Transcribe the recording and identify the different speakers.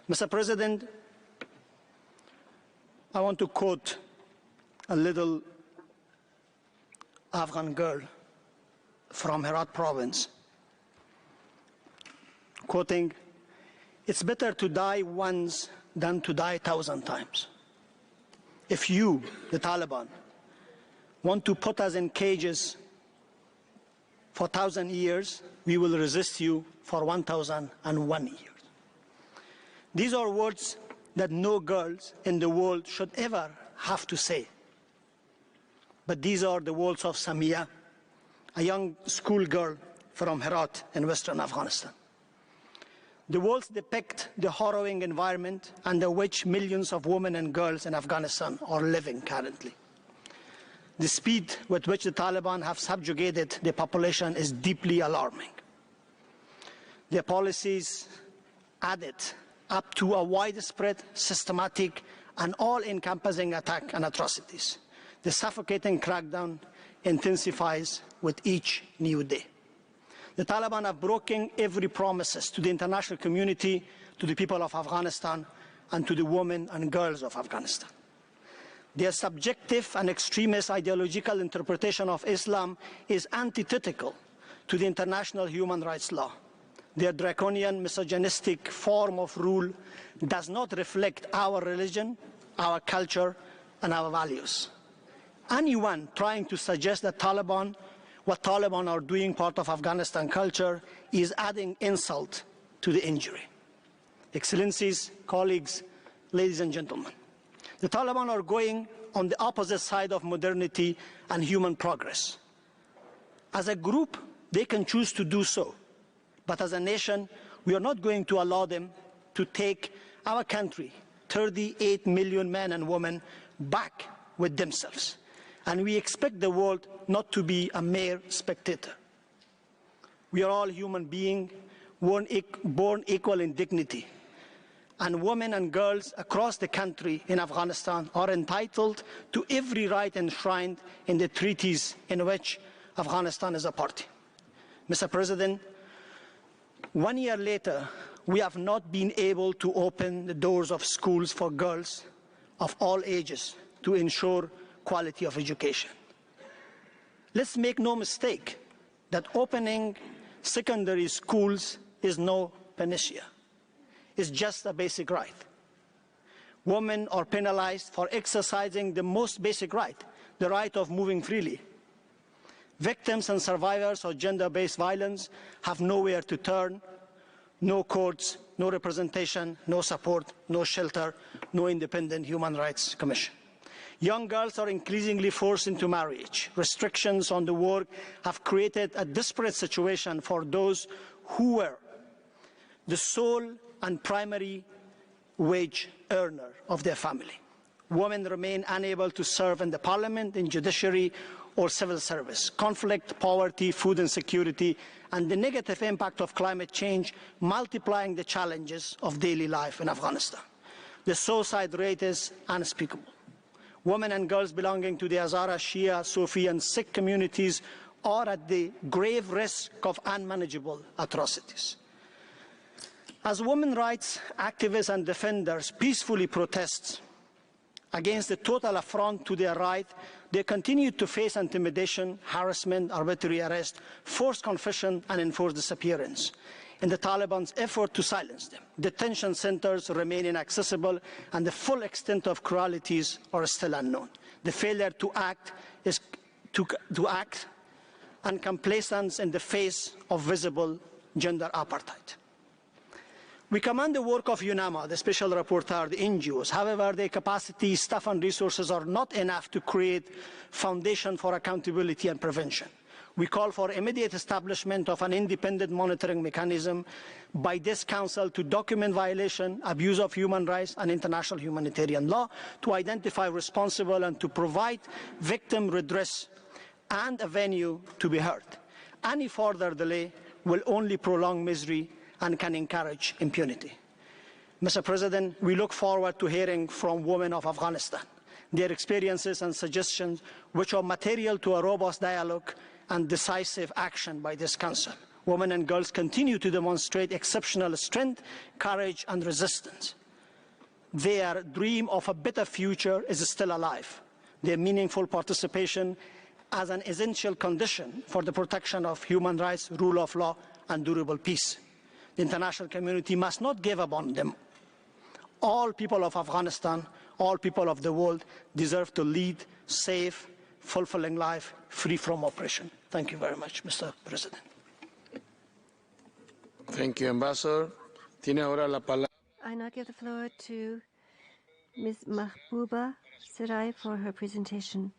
Speaker 1: Mr. President, I want to quote a little Afghan girl from Herat province, quoting, "It's better to die once than to die 1,000 times. If you, the Taliban, want to put us in cages for 1,000 years, we will resist you for 1,001 years." These are words that no girls in the world should ever have to say. But these are the words of Samia, a young schoolgirl from Herat in western Afghanistan. The words depict the harrowing environment under which millions of women and girls in Afghanistan are living currently. The speed with which the Taliban have subjugated the population is deeply alarming. Their policies added up to a widespread, systematic, and all-encompassing attack and atrocities. The suffocating crackdown intensifies with each new day. The Taliban have broken every promises to the international community, to the people of Afghanistan, and to the women and girls of Afghanistan. Their subjective and extremist ideological interpretation of Islam is antithetical to the international human rights law. Their draconian, misogynistic form of rule does not reflect our religion, our culture, and our values. Anyone trying to suggest that what Taliban are doing part of Afghanistan culture is adding insult to the injury. Excellencies, colleagues, ladies and gentlemen, the Taliban are going on the opposite side of modernity and human progress. As a group, they can choose to do so. But as a nation, we are not going to allow them to take our country, 38 million men and women, back with themselves. And we expect the world not to be a mere spectator. We are all human beings, born equal in dignity. And women and girls across the country in Afghanistan are entitled to every right enshrined in the treaties in which Afghanistan is a party. Mr. President, 1 year later, we have not been able to open the doors of schools for girls of all ages to ensure quality of education. Let's make no mistake that opening secondary schools is no panacea. It's just a basic right. Women are penalized for exercising the most basic right, the right of moving freely. Victims and survivors of gender-based violence have nowhere to turn, no courts, no representation, no support, no shelter, no independent human rights commission. Young girls are increasingly forced into marriage. Restrictions on the work have created a desperate situation for those who were the sole and primary wage earner of their family. Women remain unable to serve in the parliament, in judiciary, or civil service. Conflict, poverty, food insecurity, and the negative impact of climate change multiplying the challenges of daily life in Afghanistan. The suicide rate is unspeakable. Women and girls belonging to the Hazara, Shia, Sufi, and Sikh communities are at the grave risk of unmanageable atrocities. As women's rights activists and defenders peacefully protest against the total affront to their right, they continue to face intimidation, harassment, arbitrary arrest, forced confession, and enforced disappearance. In the Taliban's effort to silence them, detention centers remain inaccessible, and the full extent of cruelties are still unknown. The failure to act is and complacence in the face of visible gender apartheid. We commend the work of UNAMA, the Special Rapporteur, the NGOs. However, their capacity, staff and resources are not enough to create foundation for accountability and prevention. We call for immediate establishment of an independent monitoring mechanism by this Council to document violation, abuse of human rights and international humanitarian law, to identify responsible and to provide victim redress and a venue to be heard. Any further delay will only prolong misery and can encourage impunity. Mr. President, we look forward to hearing from women of Afghanistan, their experiences and suggestions which are material to a robust dialogue and decisive action by this Council. Women and girls continue to demonstrate exceptional strength, courage, and resistance. Their dream of a better future is still alive. Their meaningful participation as an essential condition for the protection of human rights, rule of law, and durable peace. The international community must not give up on them. All people of Afghanistan, all people of the world deserve to lead safe, fulfilling life free from oppression. Thank you very much, Mr. President.
Speaker 2: Thank you, Ambassador. Tiene ahora la palabra.
Speaker 3: I now give the floor to Ms. Mahbouba Sarai for her presentation.